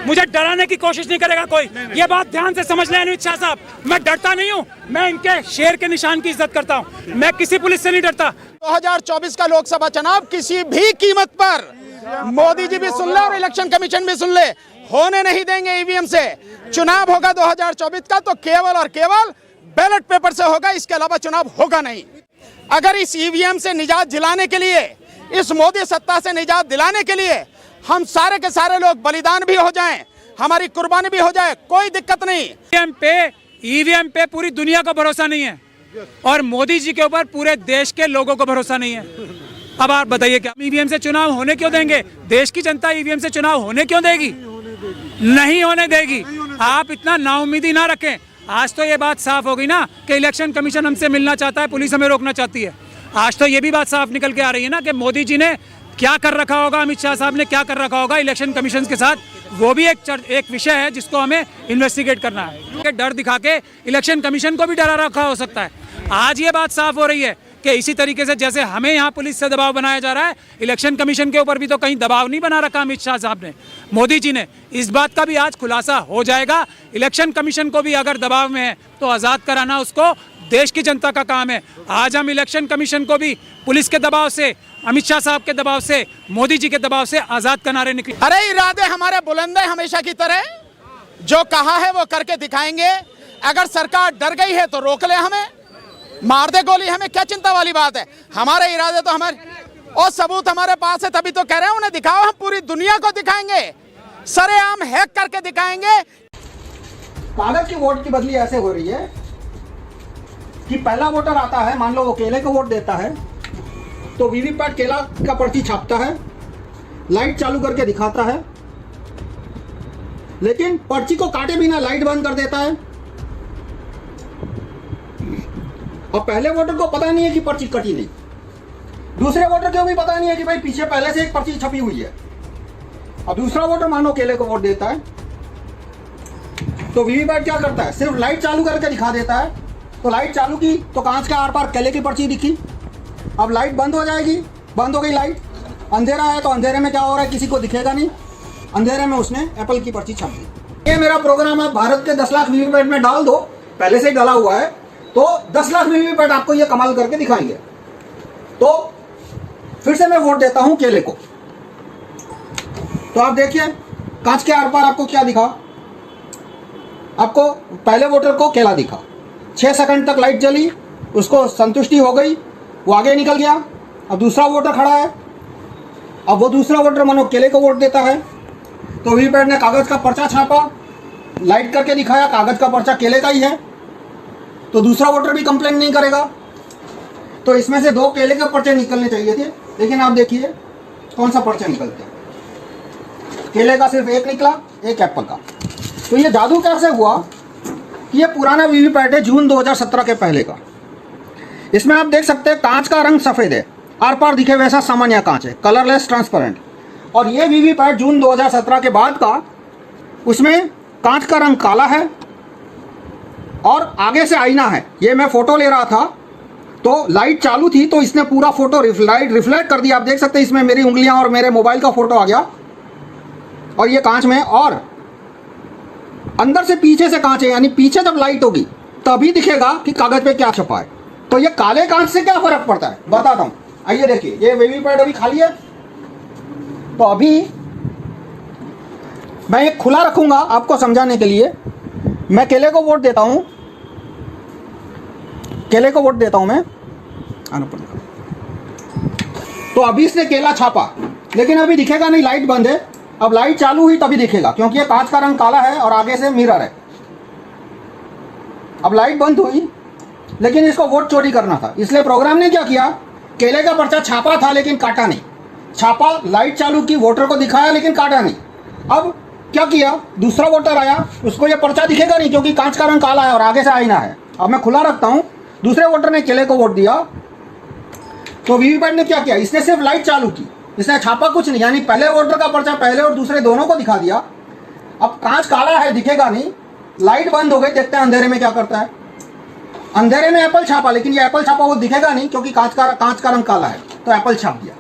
मुझे डराने की कोशिश नहीं करेगा कोई। ये बात ध्यान से समझ लें अमित शाह साहब, मैं डरता नहीं हूँ, मैं इनके शेर के निशान की इज्जत करता हूँ, मैं किसी पुलिस से नहीं डरता। 2024 का लोकसभा चुनाव किसी भी कीमत पर, मोदी जी भी सुन ले और इलेक्शन कमीशन भी सुन ले, होने नहीं देंगे ईवीएम से। चुनाव होगा 2024 का तो केवल और केवल बैलेट पेपर से होगा, इसके अलावा चुनाव होगा नहीं। अगर इस ईवीएम से निजात दिलाने के लिए, इस मोदी सत्ता से निजात दिलाने के लिए हम सारे के सारे लोग बलिदान भी हो जाएं, हमारी कुर्बानी भी हो जाए, कोई दिक्कत नहीं। ईवीएम पे पूरी दुनिया को भरोसा नहीं है और मोदी जी के ऊपर पूरे देश के लोगों को भरोसा नहीं है। अब आप बताइए क्या ईवीएम से चुनाव होने क्यों देंगे? देश की जनता ईवीएम से चुनाव होने क्यों देगी? नहीं होने देगी। आप इतना नाउम्मीदी ना रखें। आज तो ये बात साफ हो गई ना कि इलेक्शन कमीशन हमसे मिलना चाहता है, पुलिस हमें रोकना चाहती है। आज तो ये भी बात साफ निकल के आ रही है ना कि मोदी जी ने क्या कर रखा होगा, अमित शाह साहब ने क्या कर रखा होगा इलेक्शन कमीशन के साथ, वो भी एक विषय है जिसको हमें इन्वेस्टिगेट करना है। डर दिखा के इलेक्शन कमीशन को भी डरा रखा हो सकता है। आज ये बात साफ हो रही है कि इसी तरीके से जैसे हमें यहाँ पुलिस से दबाव बनाया जा रहा है, इलेक्शन कमीशन के ऊपर भी तो कहीं दबाव नहीं बना रखा अमित शाह साहब ने, मोदी जी ने। इस बात का भी आज खुलासा हो जाएगा। इलेक्शन कमीशन को भी अगर दबाव में है तो आज़ाद कराना उसको देश की जनता का काम है। आज हम इलेक्शन कमीशन को भी पुलिस के दबाव से, अमित शाह साहब के दबाव से, मोदी जी के दबाव से आज़ाद कराने निकले। अरे इरादे हमारे बुलंद है हमेशा की तरह, जो कहा है वो करके दिखाएंगे। अगर सरकार डर गई है तो रोक ले, हमें मार दे गोली, हमें क्या चिंता वाली बात है। हमारे इरादे तो हमारे और सबूत हमारे पास है, तभी तो कह रहे हैं उन्हें दिखाओ, हम पूरी दुनिया को दिखाएंगे, सरेआम हैक करके दिखाएंगे। कागज की वोट की बदली ऐसे हो रही है कि पहला वोटर आता है, मान लो वो केले को वोट देता है तो वीवीपैट केला का पर्ची छापता है, लाइट चालू करके दिखाता है, लेकिन पर्ची को काटे बिना लाइट बंद कर देता है। और पहले वोटर को पता नहीं है कि पर्ची कटी नहीं, दूसरे वोटर को भी पता नहीं है कि भाई पीछे पहले से एक पर्ची छपी हुई है। अब दूसरा वोटर मानो केले को वोट देता है तो वीवीपैट क्या करता है, सिर्फ लाइट चालू करके दिखा देता है। तो लाइट चालू की तो कांच का आर पार केले की पर्ची दिखी। अब लाइट बंद हो जाएगी, बंद हो गई लाइट, अंधेरा है तो अंधेरे में क्या हो रहा है किसी को दिखेगा नहीं, अंधेरे में उसने एप्पल की पर्ची छाप दी। ये मेरा प्रोग्राम है, भारत के 10 लाख वीवीपैट में डाल दो, पहले से ही डाला हुआ है, तो 10 लाख वीवीपैट आपको ये कमाल करके दिखाएंगे। तो फिर से मैं वोट देता हूं केले को, तो आप देखिए कांच के आर पार आपको क्या दिखा, आपको पहले वोटर को केला दिखा, 6 सेकंड तक लाइट जली, उसको संतुष्टि हो गई, वो आगे निकल गया। अब दूसरा वोटर खड़ा है, अब वो दूसरा वोटर मानो केले को वोट देता है तो वीवीपैट ने कागज का पर्चा छापा, लाइट करके दिखाया, कागज का पर्चा केले का ही है, तो दूसरा वोटर भी कंप्लेन नहीं करेगा। तो इसमें से 2 केले के पर्चे निकलने चाहिए थे, लेकिन आप देखिए कौन सा पर्चा निकलते हैं, केले का सिर्फ 1 निकला, 1 एप्पल का। तो ये जादू कैसे हुआ कि ये पुराना वीवीपैट है जून 2017 के पहले का। इसमें आप देख सकते हैं कांच का रंग सफेद है, आर पार दिखे वैसा सामान्य कांच है, कलरलेस ट्रांसपेरेंट। और ये वीवीपैट जून 2017 के बाद का, उसमें कांच का रंग काला है और आगे से आईना है। ये मैं फोटो ले रहा था तो लाइट चालू थी तो इसने पूरा फोटो रिफ्लेक्ट कर दिया। आप देख सकते हैं इसमें मेरी उंगलियां और मेरे मोबाइल का फोटो आ गया और ये कांच में, और अंदर से पीछे से कांच है, यानी पीछे जब लाइट होगी तभी दिखेगा कि कागज पे क्या छपा है। तो ये काले कांच से क्या फर्क पड़ता है बताता हूं। आइए देखिए, ये वीवीपैट अभी खाली है, तो अभी मैं ये खुला रखूंगा आपको समझाने के लिए। मैं केले को वोट देता हूं, केले को वोट देता हूं मैं, आना पड़ेगा। तो अभी इसने केला छापा, लेकिन अभी दिखेगा नहीं, लाइट बंद है। अब लाइट चालू हुई तभी दिखेगा, क्योंकि ये कांच का रंग काला है और आगे से मिरर है। अब लाइट बंद हुई, लेकिन इसको वोट चोरी करना था, इसलिए प्रोग्राम ने क्या किया, केले का पर्चा छापा था लेकिन काटा नहीं, छापा, लाइट चालू की, वोटर को दिखाया लेकिन काटा नहीं। अब क्या किया, दूसरा वोटर आया, उसको ये पर्चा दिखेगा नहीं क्योंकि कांच का रंग काला है और आगे से आईना है। अब मैं खुला रखता हूं, दूसरे वोटर ने केले को वोट दिया, तो वीवीपैट ने क्या किया, इसने सिर्फ लाइट चालू की, इसने छापा कुछ नहीं, यानी पहले वोटर का पर्चा पहले और दूसरे दोनों को दिखा दिया। अब कांच काला है, दिखेगा नहीं, लाइट बंद हो गई, देखते हैं अंधेरे में क्या करता है। अंधेरे में एप्पल छापा, लेकिन ये एप्पल छापा वो दिखेगा नहीं क्योंकि कांच का रंग काला है, तो एप्पल छाप दिया।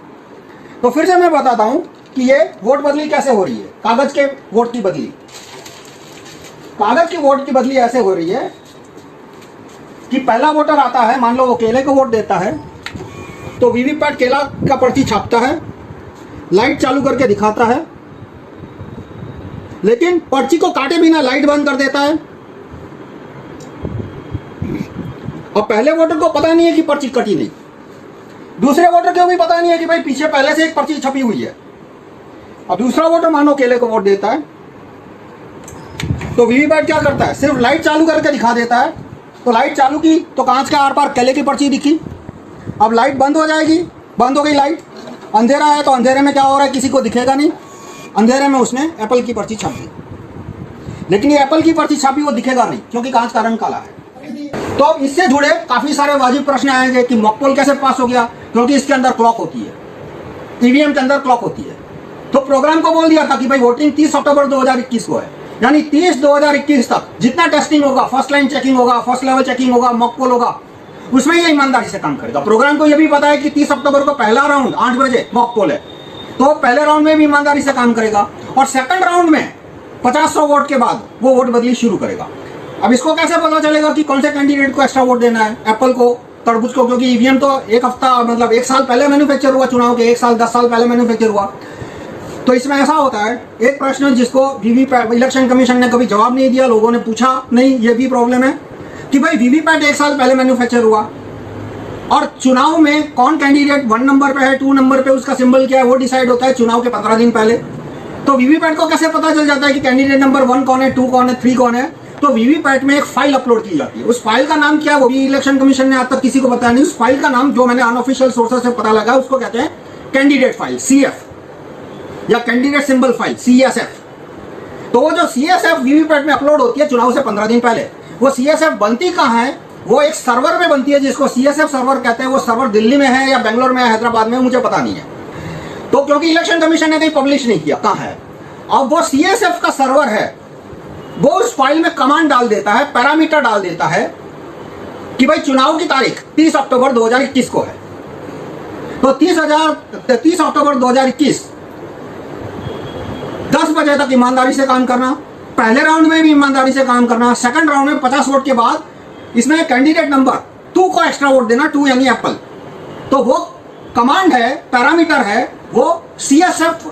तो फिर से मैं बताता हूं कि ये वोट बदली कैसे हो रही है, कागज के वोट की बदली। कागज की वोट की बदली ऐसे हो रही है कि पहला वोटर आता है, मान लो वो केले को वोट देता है, तो वीवीपैट केला का पर्ची छापता है, लाइट चालू करके दिखाता है, लेकिन पर्ची को काटे बिना लाइट बंद कर देता है। और पहले वोटर को पता नहीं है कि पर्ची कटी नहीं, दूसरे वोटर को भी पता नहीं है कि भाई पीछे पहले से एक पर्ची छपी हुई है। अब दूसरा वोटर मानो केले को वोट देता है, तो वीवीपैट क्या करता है, सिर्फ लाइट चालू करके दिखा देता है। तो लाइट चालू की तो कांच के आर पार केले की पर्ची दिखी। अब लाइट बंद हो जाएगी, बंद हो गई लाइट, अंधेरा है तो अंधेरे में क्या हो रहा है किसी को दिखेगा नहीं, अंधेरे में उसने एप्पल की पर्ची छाप दी, लेकिन ये एप्पल की पर्ची छापी वो दिखेगा नहीं क्योंकि कांच का रंग काला है। तो अब इससे जुड़े काफी सारे वाजिब प्रश्न आएंगे कि मॉक पोल कैसे पास हो गया, क्योंकि इसके अंदर क्लॉक होती है, ईवीएम के अंदर क्लॉक होती है। तो प्रोग्राम को बोल दिया था कि भाई वोटिंग 30 अक्टूबर 2021 को है, यानी 30/2021 तक जितना टेस्टिंग होगा, फर्स्ट लाइन चेकिंग होगा, फर्स्ट लेवल चेकिंग होगा, मॉक पोल होगा, उसमें ये ईमानदारी से काम करेगा। प्रोग्राम को ये भी पता है कि 30 अक्टूबर को पहला राउंड 8 बजे मॉक पोल है, तो पहले राउंड में भी ईमानदारी से काम करेगा और सेकंड राउंड में 50-100 वोट के बाद वो वोट बदली शुरू करेगा। अब इसको कैसे पता चलेगा कि कौन से कैंडिडेट को एक्स्ट्रा वोट देना है, एप्पल को, तरबूज को, क्योंकि ईवीएम तो एक हफ्ता मतलब 1 साल पहले मैन्युफैक्चर हुआ, चुनाव के 1 साल 10 साल पहले मैन्युफैक्चर हुआ। तो इसमें ऐसा होता है, एक प्रश्न जिसको वीवीपैट इलेक्शन कमीशन ने कभी जवाब नहीं दिया, लोगों ने पूछा नहीं, ये भी प्रॉब्लम है कि भाई वीवीपैट 1 साल पहले मैन्युफैक्चर हुआ और चुनाव में कौन कैंडिडेट 1 नंबर पे है, 2 नंबर पे, उसका सिंबल क्या है, वो डिसाइड होता है चुनाव के 15 दिन पहले। तो वीवीपैट को कैसे पता चल जाता है कि कैंडिडेट नंबर 1 कौन है, 2 कौन है, 3 कौन है? तो वीवीपैट में एक फाइल अपलोड की जाती है। उस फाइल का नाम क्या है वो भी इलेक्शन कमीशन ने आज तक किसी को बताया नहीं। उस फाइल का नाम जो मैंने अनऑफिशियल सोर्सेस से पता लगा उसको कहते हैं कैंडिडेट फाइल, CF, या कैंडिडेट सिंबल फाइल, CSF। तो वो जो CSF वीवीपैट में अपलोड होती है चुनाव से 15 दिन पहले, वो CSF बनती कहाँ है, वो एक सर्वर में बनती है जिसको CSF सर्वर कहते हैं। वो सर्वर दिल्ली में है या बेंगलोर में है, हैदराबाद में, मुझे पता नहीं है। तो क्योंकि इलेक्शन कमीशन ने कहीं पब्लिश नहीं किया कहाँ है, अब वो CSF का सर्वर है, वो उस फाइल में कमांड डाल देता है, पैरामीटर डाल देता है कि भाई चुनाव की तारीख 30 अक्टूबर 2021 को है। तो 30 अक्टूबर 2021 10 बजे तक ईमानदारी से काम करना, पहले राउंड में भी ईमानदारी से काम करना, सेकंड राउंड में 50 वोट के बाद इसमें कैंडिडेट नंबर 2 को एक्स्ट्रा वोट देना, 2 यानी एप्पल। तो वो कमांड है, पैरामीटर है, वो CSF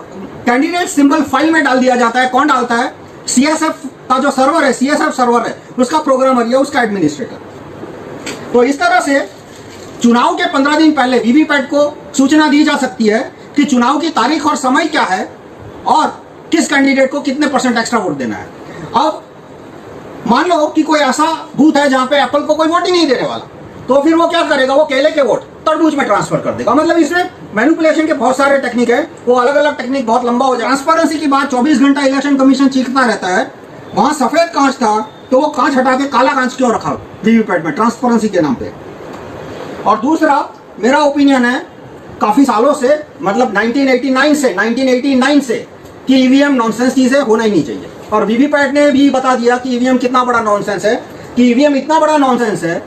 कैंडिडेट सिंबल फाइल में डाल दिया जाता है। कौन डालता है? CSF का जो सर्वर है, CSF सर्वर है, उसका प्रोग्रामर या उसका एडमिनिस्ट्रेटर। तो इस तरह से चुनाव के 15 दिन पहले वीवीपैट को सूचना दी जा सकती है कि चुनाव की तारीख और समय क्या है और किस कैंडिडेट को कितने % एक्स्ट्रा वोट देना है। अब मान लो कि कोई ऐसा बूथ है जहां पे एप्पल को कोई वोट ही नहीं देने वाला, तो फिर वो क्या करेगा, वो केले के वोट तरबूज में ट्रांसफर कर देगा। मतलब इसमें मैनिपुलेशन के बहुत सारे टेक्निक है, वो अलग अलग टेक्निक बहुत लंबा हो जाए। ट्रांसपेरेंसी की बात 24 घंटा इलेक्शन कमीशन चीखता रहता है। वहां सफेद कांच था तो वो कांच हटा के काला कांच क्यों रखा वीवीपैट में, ट्रांसपेरेंसी के नाम पे। और दूसरा मेरा ओपिनियन है काफी सालों से, मतलब 1989 से कि ईवीएम नॉनसेंस चीज है, होना ही नहीं चाहिए। और वीवीपैट ने भी बता दिया कि ईवीएम कितना बड़ा नॉनसेंस है, कि ईवीएम इतना बड़ा नॉनसेंस है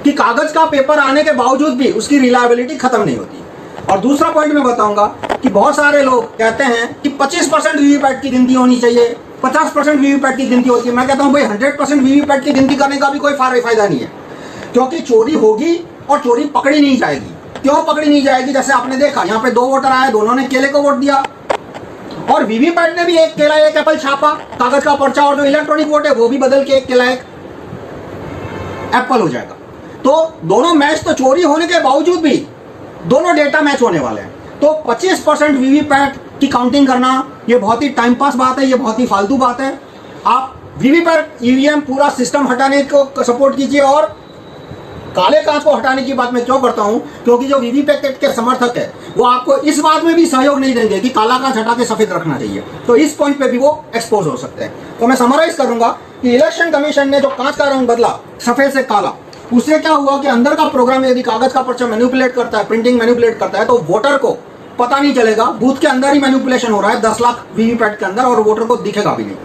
कि कागज का पेपर आने के बावजूद भी उसकी रिलायबिलिटी खत्म नहीं होती। और दूसरा पॉइंट मैं बताऊंगा कि बहुत सारे लोग कहते हैं कि 25% वीवीपैट की गिनती होनी चाहिए, 50% वीवीपैट की गिनती होती है। मैं कहता हूं भाई 100% वीवीपैट की गिनती करने का भी कोई फायदा नहीं है, क्योंकि चोरी होगी और चोरी पकड़ी नहीं जाएगी। क्यों पकड़ी नहीं जाएगी? जैसे आपने देखा यहाँ पे 2 वोटर आए, दोनों ने केले को वोट दिया और वीवीपैट ने भी एक केला एक एप्पल छापा, कागज का पर्चा, और जो इलेक्ट्रॉनिक वोट है वो भी बदल के एक केला एक एप्पल हो जाएगा। तो दोनों मैच तो चोरी होने के बावजूद भी दोनों डेटा मैच होने वाले हैं। तो 25% वीवीपैट की काउंटिंग करना ये बहुत ही टाइम पास बात है, ये बहुत ही फालतू बात है। आप वीवीपैट ईवीएम पूरा सिस्टम हटाने को सपोर्ट कीजिए। और काले कांच को हटाने की बात मैं क्यों करता हूं, क्योंकि जो वीवीपैट के समर्थक है वो आपको इस बात में भी सहयोग नहीं देंगे कि काला कांच हटा के सफेद रखना चाहिए। तो इस पॉइंट पे भी वो एक्सपोज हो सकते हैं। तो मैं समराइज करूंगा कि इलेक्शन कमीशन ने जो कांच का रंग बदला सफेद से काला, उससे क्या हुआ कि अंदर का प्रोग्राम यदि कागज का पर्चा मैनिपुलेट करता है, प्रिंटिंग मैनिपुलेट करता है, तो वोटर को पता नहीं चलेगा, बूथ के अंदर ही मैनिपुलेशन हो रहा है 10 लाख वीवीपैट के अंदर, और वोटर को दिखेगा भी नहीं।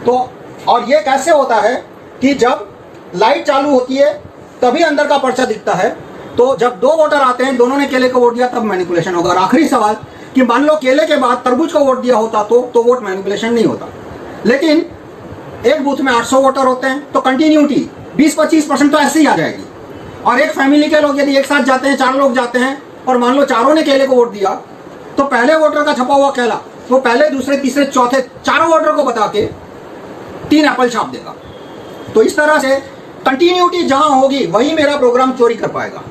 तो और ये कैसे होता है कि जब लाइट चालू होती है तभी अंदर का पर्चा दिखता है। तो जब 2 वोटर आते हैं, दोनों ने केले को वोट दिया, तब मैनिपुलेशन होगा। और आखिरी सवाल कि मान लो केले के बाद तरबूज को वोट दिया होता तो वोट मैनिपुलेशन नहीं होता। लेकिन एक बूथ में 800 वोटर होते हैं तो कंटिन्यूटी 20-25% तो ऐसे ही आ जाएगी। और एक फैमिली के लोग यदि एक साथ जाते हैं, 4 लोग जाते हैं और मान लो चारों ने केले को वोट दिया, तो पहले वोटर का छपा हुआ केला वो पहले, दूसरे, तीसरे, चौथे 4 वोटर को बता के 3 एप्पल छाप देगा। तो इस तरह से कंटिन्यूटी जहां होगी वही मेरा प्रोग्राम चोरी कर पाएगा।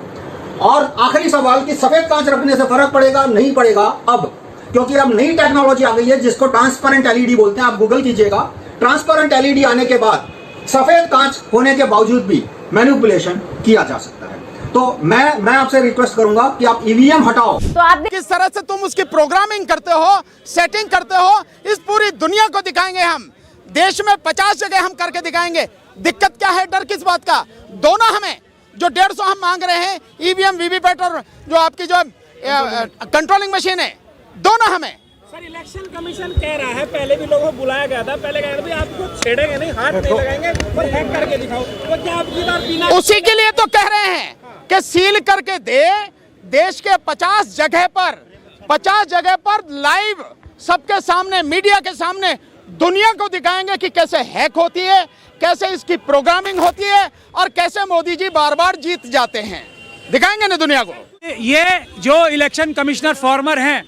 और आखिरी सवाल कि सफेद कांच रखने से फर्क पड़ेगा नहीं पड़ेगा अब, क्योंकि अब नई टेक्नोलॉजी आ गई है जिसको ट्रांसपेरेंट एलईडी बोलते हैं। आप गूगल कीजिएगा, ट्रांसपेरेंट एलईडी आने के बाद सफेद कांच होने के बावजूद भी मैनिपुलेशन किया जा सकता है। तो मैं आपसे रिक्वेस्ट करूंगा कि आप ईवीएम हटाओ। तो आप किस तरह से तुम उसकी प्रोग्रामिंग करते हो, सेटिंग करते हो, इस पूरी दुनिया को दिखाएंगे हम। देश में 50 जगह हम करके दिखाएंगे। दिक्कत क्या है, डर किस बात का? दोनों हमें जो 150 हम मांग रहे हैं ईवीएम, वीवीपैट और जो आपकी जो कंट्रोलिंग मशीन है, दोनों हमें। सर, इलेक्शन कमीशन कह रहा है, पहले भी लोगों को बुलाया गया था, पहले कह रहे थे आपको छेड़ेंगे नहीं, हाथ नहीं लगाएंगे, पर हैक करके दिखाओ। तो क्या आपकी बार बिना उसी के लिए तो कह रहे हैं कि सील करके दे। देश के 50 जगह पर लाइव सबके सामने, मीडिया के सामने दुनिया को दिखाएंगे कि कैसे हैक होती है, कैसे इसकी प्रोग्रामिंग होती है और कैसे मोदी जी बार बार जीत जाते हैं। दिखाएंगे ना दुनिया को। ये जो इलेक्शन कमिश्नर फॉर्मर हैं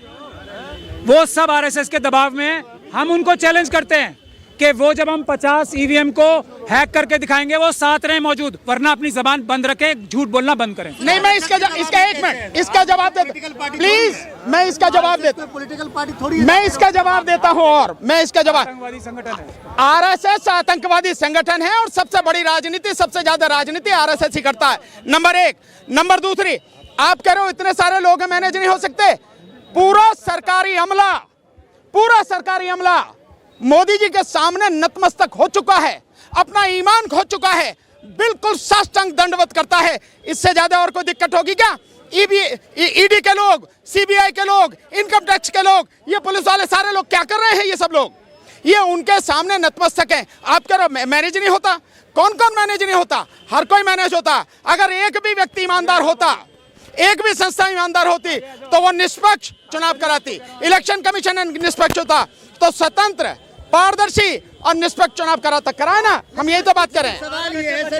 वो सब आरएसएस के दबाव में हैं। हम उनको चैलेंज करते हैं कि वो जब हम 50 ईवीएम को हैक करके दिखाएंगे वो साथ रहे मौजूद, वरना अपनी जबान बंद रखें, झूठ बोलना बंद करें। नहीं, मैं इसका एक मिनट इसका जवाब देता, प्लीज मैं इसका जवाब देता, पॉलिटिकल पार्टी थोड़ी, मैं इसका जवाब देता हूं। और मैं इसका जवाब, आतंकवादी संगठन है, आरएसएस आतंकवादी संगठन है और सबसे बड़ी राजनीति, सबसे ज्यादा राजनीति आरएसएस ही करता है। नंबर 1। नंबर दूसरी, आप कह रहे हो इतने सारे लोग मैनेज नहीं हो सकते। पूरा सरकारी अमला मोदी जी के सामने नतमस्तक हो चुका है, अपना ईमान खो चुका है, बिल्कुल साष्टांग दंडवत करता है। इससे ज्यादा और कोई दिक्कत होगी क्या? ईडी के लोग, सीबीआई के लोग, इनकम टैक्स के लोग, ये पुलिस वाले सारे लोग क्या कर रहे हैं? ये सब लोग ये उनके सामने नतमस्तक है। आप कह रहे हो मैनेज नहीं होता। कौन कौन मैनेज नहीं होता? हर कोई मैनेज होता। अगर एक भी व्यक्ति ईमानदार होता, एक भी संस्था ईमानदार होती तो वो निष्पक्ष चुनाव कराती। इलेक्शन कमीशन निष्पक्ष होता तो स्वतंत्र, पारदर्शी और निष्पक्ष चुनाव कराए ना। हम यही तो बात कर रहे हैं। सवाल ये है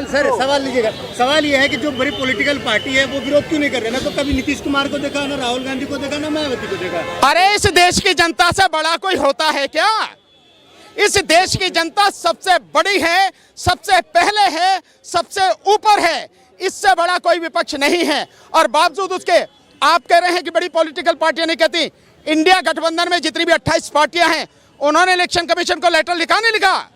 सर, सवाल लीजिएगा। सवाल ये है कि जो बड़ी पॉलिटिकल पार्टी है वो विरोध क्यों नहीं कर रहे? ना तो कभी नीतीश कुमार को देखा, ना राहुल गांधी को देखा, ना मायावती को देखा। अरे इस देश की जनता से बड़ा कोई होता है क्या? इस देश की जनता सबसे बड़ी है, सबसे पहले है, सबसे ऊपर है। इससे बड़ा कोई विपक्ष नहीं है। और बावजूद उसके आप कह रहे हैं कि बड़ी पॉलिटिकल पार्टियां नहीं कहती। इंडिया गठबंधन में जितनी भी 28 पार्टियां हैं, उन्होंने इलेक्शन कमीशन को लेटर नहीं लिखा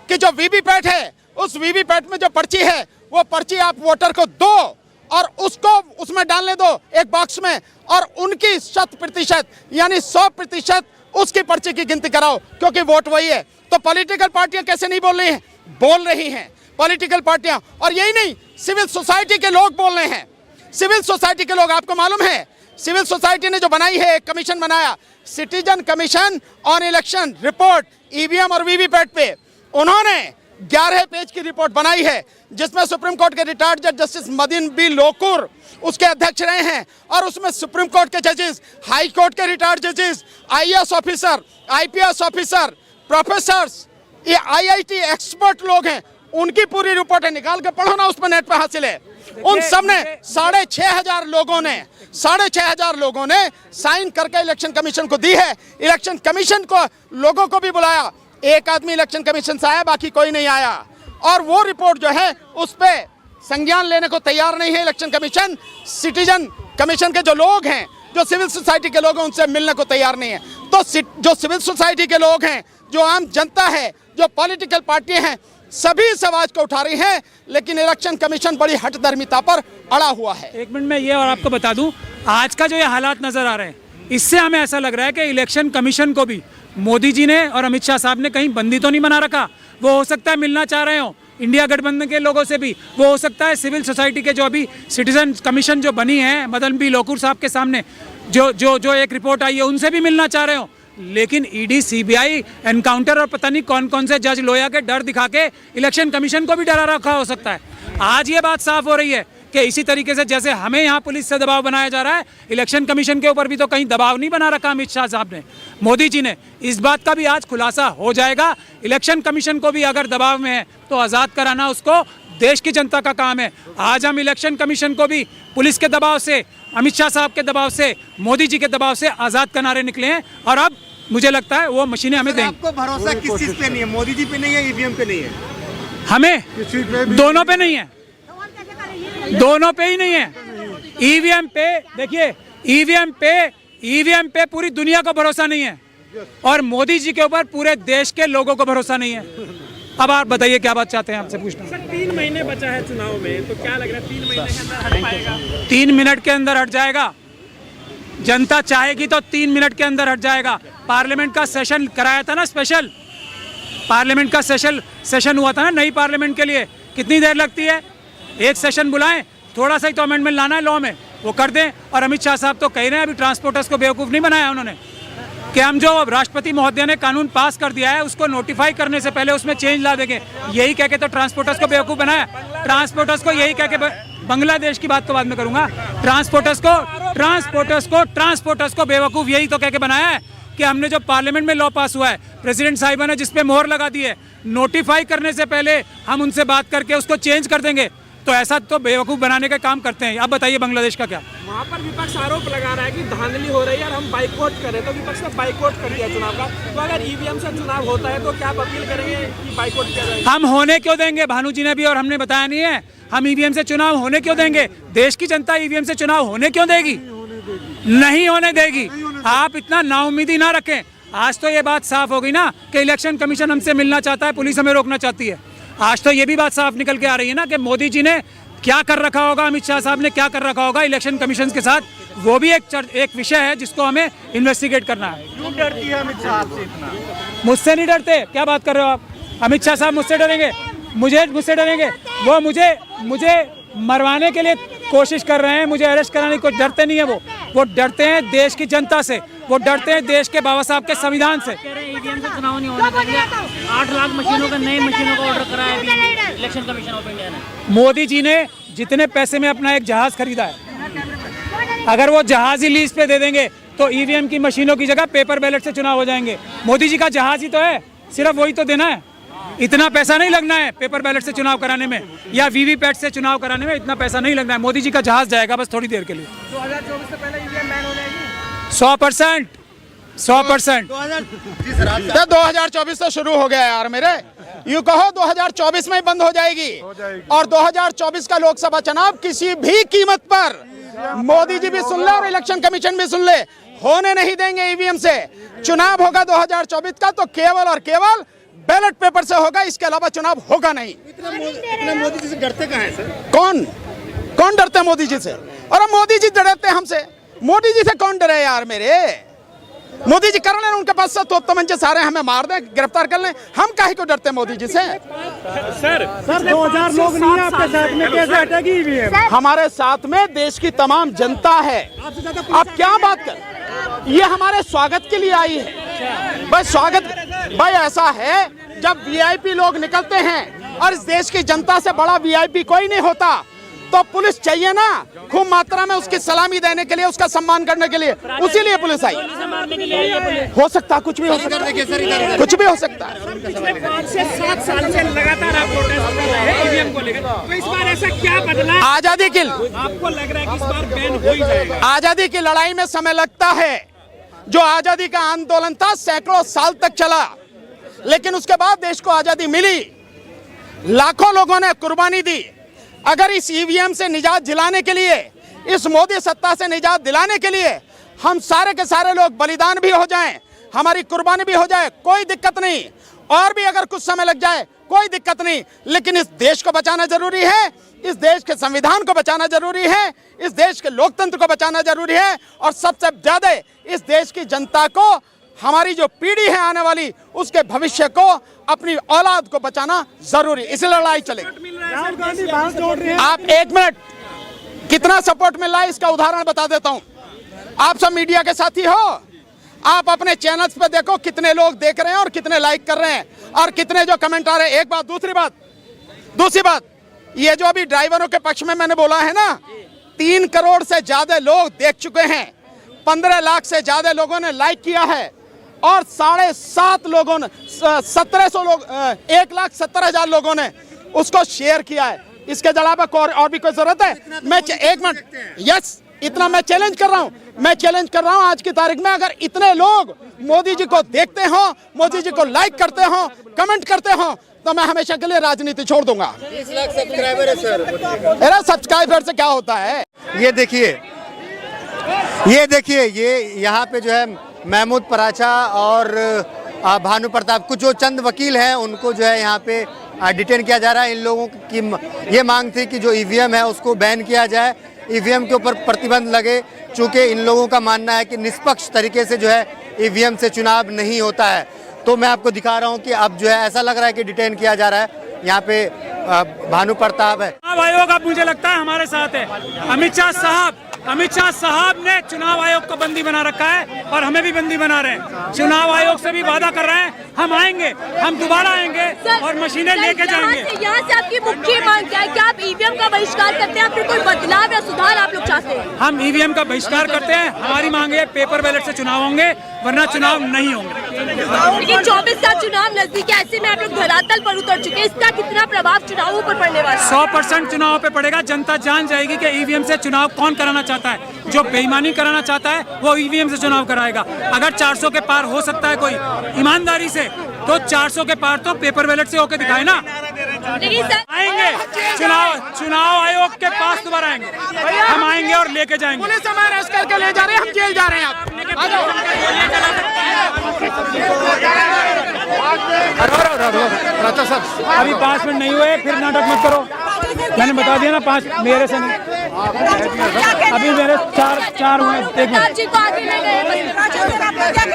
कि जो वीवीपैट है, उस वीवीपैट में जो पर्ची है, वो पर्ची आप वोटर को दो और उसको उसमें डालने दो एक बॉक्स में, और उनकी 100% यानी 100% उसकी पर्ची की गिनती कराओ, क्योंकि वोट वही है। तो पॉलिटिकल पार्टियां कैसे नहीं बोल रही हैं? बोल रही हैं पॉलिटिकल पार्टियां। और यही नहीं, सिविल सोसाइटी के लोग बोल रहे हैं। सिविल सोसाइटी के लोग, आपको मालूम है सिविल सोसाइटी ने जो बनाई है, एक कमीशन बनाया, citizen commission on election report EVM और वीवीपैट पे, उन्होंने 11 पेज की रिपोर्ट बनाई है, जिसमें सुप्रीम कोर्ट के रिटायर्ड जज जस्टिस मदीन बी लोकुर उसके अध्यक्ष रहे हैं। और उसमें सुप्रीम कोर्ट के जजेस, हाई कोर्ट के रिटायर्ड जजेस, IAS officer, IPS officer, professors, ये आईआईटी एक्सपर्ट लोग हैं। उनकी पूरी रिपोर्टें निकाल के पढ़ो ना, उसमें नेट पे हासिल है। उन सब ने 6,500 लोगों ने साइन करके इलेक्शन कमीशन को दी है। इलेक्शन कमीशन को लोगों को भी बुलाया, एक आदमी इलेक्शन कमीशन से आया, बाकी कोई नहीं आया। और वो रिपोर्ट जो है उस पे संज्ञान लेने को तैयार नहीं है इलेक्शन कमीशन। सिटीजन कमीशन के जो लोग हैं, जो सिविल सोसाइटी के लोग हैं, उनसे मिलने को तैयार नहीं है। तो जो सिविल सोसाइटी के लोग हैं, जो आम जनता है, जो पॉलिटिकल पार्टियां हैं, सभी इस आवाज को उठा रही हैं, लेकिन इलेक्शन कमीशन बड़ी हठधर्मिता पर अड़ा हुआ है। एक मिनट में ये और आपको बता दूं, आज का जो ये हालात नजर आ रहे हैं, इससे हमें ऐसा लग रहा है कि इलेक्शन कमीशन को भी मोदी जी ने और अमित शाह साहब ने कहीं बंदी तो नहीं बना रखा। वो हो सकता है मिलना चाह रहे हो इंडिया गठबंधन के लोगों से भी, वो हो सकता है सिविल सोसाइटी के जो अभी सिटीजन कमीशन जो बनी है मदन बी लोकुर साहब के सामने जो एक रिपोर्ट आई है, उनसे भी मिलना चाह रहे हो। लेकिन ईडी, सीबीआई, एनकाउंटर और पता नहीं कौन कौन से जज लोया के डर दिखा के इलेक्शन कमीशन को भी डरा रखा हो सकता है। आज ये बात साफ हो रही है कि इसी तरीके से जैसे हमें यहाँ पुलिस से दबाव बनाया जा रहा है, इलेक्शन कमीशन के ऊपर भी तो कहीं दबाव नहीं बना रखा अमित शाह साहब ने, मोदी जी ने। इस बात का भी आज खुलासा हो जाएगा। इलेक्शन कमीशन को भी अगर दबाव में है तो आज़ाद कराना उसको देश की जनता का काम है। आज हम इलेक्शन कमीशन को भी पुलिस के दबाव से, अमित शाह साहब के दबाव से, मोदी जी के दबाव से आज़ाद कराने निकले हैं और अब मुझे लगता है वो मशीनें हमें देंगे। आपको भरोसा किस चीज पे नहीं है? मोदी जी पे नहीं है, ईवीएम पे नहीं है? हमें दोनों पे नहीं है, दोनों पे ही नहीं है। ईवीएम पे देखिए, ईवीएम पे पूरी दुनिया को भरोसा नहीं है और मोदी जी के ऊपर पूरे देश के लोगों को भरोसा नहीं है। अब आप बताइए क्या बात चाहते हैं, आपसे पूछना। सर 3 महीने बचा है चुनाव में, तो क्या लग रहा है 3 महीने के अंदर हट पाएगा? 3 मिनट के अंदर हट जाएगा। जनता चाहेगी तो 3 मिनट के अंदर हट जाएगा। पार्लियामेंट का सेशन कराया था ना, स्पेशल पार्लियामेंट का सेशन हुआ था ना नई पार्लियामेंट के लिए। कितनी देर लगती है? एक सेशन बुलाएं, थोड़ा सा ही तो अमेंडमेंट लाना है लॉ में, वो कर दें। और अमित शाह साहब तो कह रहे हैं, अभी ट्रांसपोर्टर्स को बेवकूफ़ नहीं बनाया उन्होंने, कि हम जो राष्ट्रपति महोदय ने कानून पास कर दिया है उसको नोटिफाई करने से पहले उसमें चेंज ला देंगे। यही कह के तो ट्रांसपोर्टर्स को बेवकूफ़ बनाया। ट्रांसपोर्टर्स को यही कह के, बांग्लादेश की बात तो बाद में करूंगा, ट्रांसपोर्टर्स को बेवकूफ़ यही तो कह के बनाया है कि हमने जो पार्लियामेंट में लॉ पास हुआ है, प्रेसिडेंट साहिबा ने जिस पे मोहर लगा दी है, नोटिफाई करने से पहले हम उनसे बात करके उसको चेंज कर देंगे। तो ऐसा तो बेवकूफ़ बनाने का काम करते हैं। आप बताइए बांग्लादेश का क्या? वहाँ पर विपक्ष आरोप लगा रहा है कि धांधली हो रही है और हम बाइकआउट करें, तो विपक्ष ने बाइकआउट कर दिया चुनाव का। तो अगर ईवीएम से चुनाव होता है तो क्या आप अपील करेंगे कि बाइकआउट किया जाए? हम होने क्यों देंगे? भानु जी ने भी और हमने बताया नहीं है, हम ईवीएम से चुनाव होने क्यों देंगे? देश की जनता ईवीएम से चुनाव होने क्यों देगी? नहीं होने देगी। आप इतना नाउम्मीदी ना रखें। आज तो ये बात साफ हो गई ना कि इलेक्शन कमीशन हमसे मिलना चाहता है, पुलिस हमें रोकना चाहती है। आज तो ये भी बात साफ निकल के आ रही है ना कि मोदी जी ने क्या कर रखा होगा, अमित शाह साहब ने क्या कर रखा होगा इलेक्शन कमीशन के साथ। वो भी एक विषय है जिसको हमें इन्वेस्टिगेट करना है। क्यों डरती है अमित शाह आपसे इतना? मुझसे नहीं डरते। क्या बात कर रहे हो आप? अमित शाह साहब मुझसे डरेंगे? मुझसे डरेंगे? वो मुझे मरवाने के लिए कोशिश कर रहे हैं, मुझे अरेस्ट कराने को डरते नहीं है। वो डरते हैं देश की जनता से, वो डरते हैं देश के बाबा साहब के संविधान से। ईवीएम से चुनाव नहीं होने देंगे। 8 लाख मशीनों का, नई मशीनों का ऑर्डर कराया है इलेक्शन कमीशन ऑफ इंडिया ने। मोदी जी ने जितने पैसे में अपना एक जहाज खरीदा है, अगर वो जहाज ही लीज पे दे देंगे तो ईवीएम की मशीनों की जगह पेपर बैलेट से चुनाव हो जाएंगे। मोदी जी का जहाज ही तो है, सिर्फ वही तो देना है। इतना पैसा नहीं लगना है पेपर बैलेट से चुनाव कराने में या वीवीपैट से चुनाव कराने में, इतना पैसा नहीं लगना है। मोदी जी का जहाज जाएगा बस थोड़ी देर के लिए। 2024 से पहले ईवीएम बैन हो जाएगी? 100%। 2024 तो शुरू हो गया यार मेरे, यूं कहो 2024 में ही बंद हो जाएगी। और 2024 का लोकसभा चुनाव किसी भी कीमत पर, मोदी जी भी सुन ले और इलेक्शन कमीशन भी सुन ले, होने नहीं देंगे ईवीएम से। चुनाव होगा 2024 का तो केवल और केवल बैलेट पेपर से होगा, इसके अलावा चुनाव होगा नहीं। इतना मोदी जी से डरते कहाँ हैं सर? कौन डरते हैं मोदी जी से? और अब मोदी जी डरते हैं हमसे। मोदी जी से कौन डरे यार मेरे? मोदी जी कर लें, उनके पास से तो तमंचे सारे, हमें मार दें, गिरफ्तार कर लें, हम काहे को डरते हैं मोदी जी से? सर 2000 लोग नहीं है आपके साथ में, कैसे हटेगी ईवीएम? हमारे साथ में देश की तमाम जनता है। आप क्या बात कर, ये हमारे स्वागत के लिए आई है भाई। स्वागत भाई ऐसा है, जब वीआईपी लोग निकलते हैं और इस देश की जनता से बड़ा वीआईपी कोई नहीं होता, तो पुलिस चाहिए ना खूब मात्रा में उसकी सलामी देने के लिए, उसका सम्मान करने के लिए, उसी लिए पुलिस आई। हो सकता कुछ भी हो सकता है, कुछ भी हो सकता है। पिछले 5 से 7 साल से लगातार आप प्रोटेस्ट कर रहे हैं ईवीएम को लेकर, तो इस बार ऐसा क्या बदला? आजादी की, आपको लग रहा है कि इस बार बैन हो ही जाएगा? आजादी की लड़ाई में समय लगता है। जो आजादी का आंदोलन था सैकड़ों साल तक चला, लेकिन उसके बाद देश को आजादी मिली, लाखों लोगों ने कुर्बानी दी। अगर इस ईवीएम से निजात दिलाने के लिए, इस मोदी सत्ता से निजात दिलाने के लिए हम सारे के सारे लोग बलिदान भी हो जाएं, हमारी कुर्बानी भी हो जाए, कोई दिक्कत नहीं। और भी अगर कुछ समय लग जाए कोई दिक्कत नहीं, लेकिन इस देश को बचाना जरूरी है, इस देश के संविधान को बचाना जरूरी है, इस देश के लोकतंत्र को बचाना जरूरी है, और सबसे ज्यादा इस देश की जनता को, हमारी जो पीढ़ी है आने वाली, उसके भविष्य को, अपनी औलाद को बचाना जरूरी। इसलिए लड़ाई चलेगी। राहुल गांधी बात जोड़ रहे हैं। आप एक मिनट, कितना सपोर्ट मिल रहा है इसका उदाहरण बता देता हूं। आप सब मीडिया के साथी हो, आप अपने चैनल्स पे देखो कितने लोग देख रहे हैं और कितने लाइक कर रहे हैं और कितने जो कमेंट आ रहे हैं। एक बात, दूसरी बात, ये जो अभी ड्राइवरों के पक्ष में मैंने बोला है ना, 3 करोड़ से ज्यादा लोग देख चुके हैं, 15 लाख से ज्यादा लोगों ने लाइक किया है और 7.5 लोगों ने 1700 लोग 1,70,000 लोगों ने उसको शेयर किया है। इसके अलावा और भी कोई जरूरत है? मैं एक मिनट, यस, इतना मैं चैलेंज कर रहा हूं, आज की तारीख में अगर इतने लोग मोदी जी को देखते हो, मोदी जी को लाइक करते हो, कमेंट करते हो, तो मैं हमेशा के लिए राजनीति छोड़ दूंगा। 30 लाख सब्सक्राइबर है सर। मेरा सब्सक्राइबर से क्या होता है? ये देखिए, ये यहाँ पे जो है महमूद पराचा और भानु प्रताप, कुछ जो चंद वकील हैं, उनको जो है यहाँ पे डिटेन किया जा रहा है। इन लोगों की ये मांग थी कि जो ईवीएम है उसको बैन किया जाए, ईवीएम के ऊपर प्रतिबंध लगे, चूँकि इन लोगों का मानना है कि निष्पक्ष तरीके से जो है ईवीएम से चुनाव नहीं होता है। तो मैं आपको दिखा रहा हूँ कि अब जो है ऐसा लग रहा है कि डिटेन किया जा रहा है। यहाँ पे भानु प्रताप है। चुनाव आयोग अब मुझे लगता है हमारे साथ है। अमित शाह साहब ने चुनाव आयोग को बंदी बना रखा है और हमें भी बंदी बना रहे हैं। चुनाव आयोग से भी वादा कर रहे हैं, हम आएंगे, हम दोबारा आएंगे और मशीनें लेके जाएंगे। यहाँ से आपकी मुख्य मांग क्या है? क्या आप ईवीएम का बहिष्कार करते हैं, फिर कोई बदलाव या सुधार आप लोग चाहते हैं? हम ईवीएम का बहिष्कार करते हैं। हमारी मांग है पेपर बैलेट से चुनाव होंगे, वरना चुनाव नहीं होंगे। लेकिन 24 का चुनाव नजदीक है, ऐसे में आप लोग धरातल पर उतर चुके हैं, इसका कितना प्रभाव चुनावों पर पड़ने वाला है? 100% चुनाव पे पड़ेगा। जनता जान जाएगी कि ईवीएम से चुनाव कौन कराना चाहता है। जो बेईमानी कराना चाहता है वो ईवीएम से चुनाव कराएगा। अगर 400 के पार हो सकता है कोई ईमानदारी से, तो 400 के पार तो पेपर बैलेट से होके दिखाए ना। लेकिन सर आएंगे, चुनाव आयोग के पास दोबारा आएंगे, हम आएंगे और लेके जाएंगे। पुलिस हमें अरेस्ट करके ले जा रहे हैं, हम जेल जा रहे हैं। अभी 5 मिनट नहीं हुए, फिर नाटक मत करो। मैंने बता दिया ना, 5 मेरे से नहीं, अभी मेरे 4 हुए। प्रताप जी को आगे ले गए,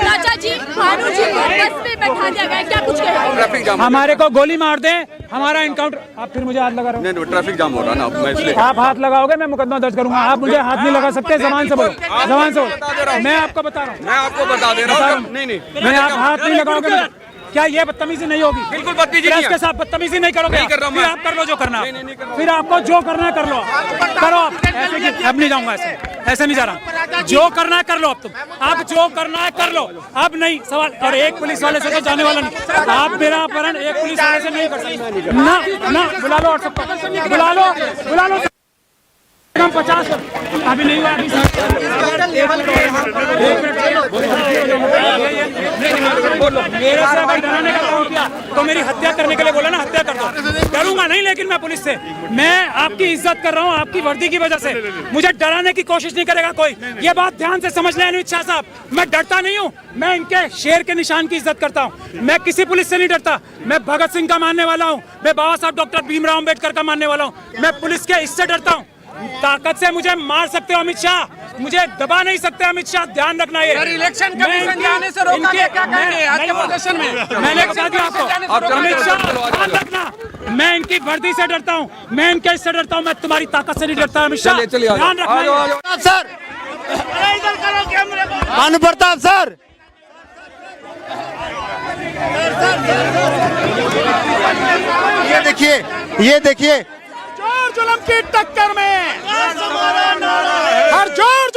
राजा जी, भानु जी को बस में बैठा दिया गया, क्या कुछ कहेंगे? हमारे को गोली मार दे, हमारा इनकाउंटर। आप फिर मुझे हाथ लगा रहे हो। नहीं, ट्रैफिक जाम हो रहा ना, मैं इसलिए। आप हाथ लगाओगे मैं मुकदमा दर्ज करूंगा। आप मुझे हाथ नहीं लगा सकते, जबान से बोलो, जबान से बोलो। मैं आपको बता रहा हूँ, मैं आपको बता दे रहा हूँ। नहीं, मैं आप हाथ नहीं लगाओगे। क्या ये बदतमीजी नहीं होगी? बिल्कुल बदतमीजी नहीं है। के साथ बदतमीजी नहीं करोगे? नहीं कर रहा हूं फिर मैं। आप कर लो जो करना है। फिर आपको जो करना है कर लो, करो आप। ऐसे अब नहीं जाऊंगा, ऐसे नहीं जा रहा। जो करना है कर लो अब तुम, अब जो करना है कर लो, अब नहीं सवाल। और एक पुलिस वाले से तो जाने वाला नहीं। आप मेरा अपहरण एक पुलिस वाले से नहीं कर सकते ना। बुला लो और सबको बुला लो। 50 अभी नहीं हुआ। मेरे से अगर डराने का काम किया तो मेरी हत्या करने के लिए बोला ना, हत्या कर दो। डरूंगा नहीं, लेकिन मैं पुलिस से, मैं आपकी इज्जत कर रहा हूँ आपकी वर्दी की वजह से। मुझे डराने की कोशिश नहीं करेगा कोई। ये बात ध्यान से समझ लें अमित शाह साहब, मैं डरता नहीं हूँ। मैं इनके शेर के निशान की इज्जत करता हूँ। मैं किसी पुलिस से नहीं डरता। मैं भगत सिंह का मानने वाला हूँ, मैं बाबा साहब डॉक्टर भीमराव अम्बेडकर का मानने वाला हूँ। मैं पुलिस के इससे डरता हूँ। ताकत से मुझे मार सकते हो अमित शाह, मुझे दबा नहीं सकते अमित शाह, ध्यान रखना। ये इलेक्शन कमीशन जाने से रोका गया, क्या कहेंगे आज के प्रदर्शन में? मैंने बता दिया आपको अमित शाह, ध्यान रखना। मैं इनकी वर्दी से डरता हूँ, मैं इनके इससे डरता हूँ, मैं तुम्हारी ताकत से नहीं डरता अमित शाह, ध्यान रखना। सर, भानु प्रताप सर, ये देखिए जोर जुल्म की टक्कर में हर जोर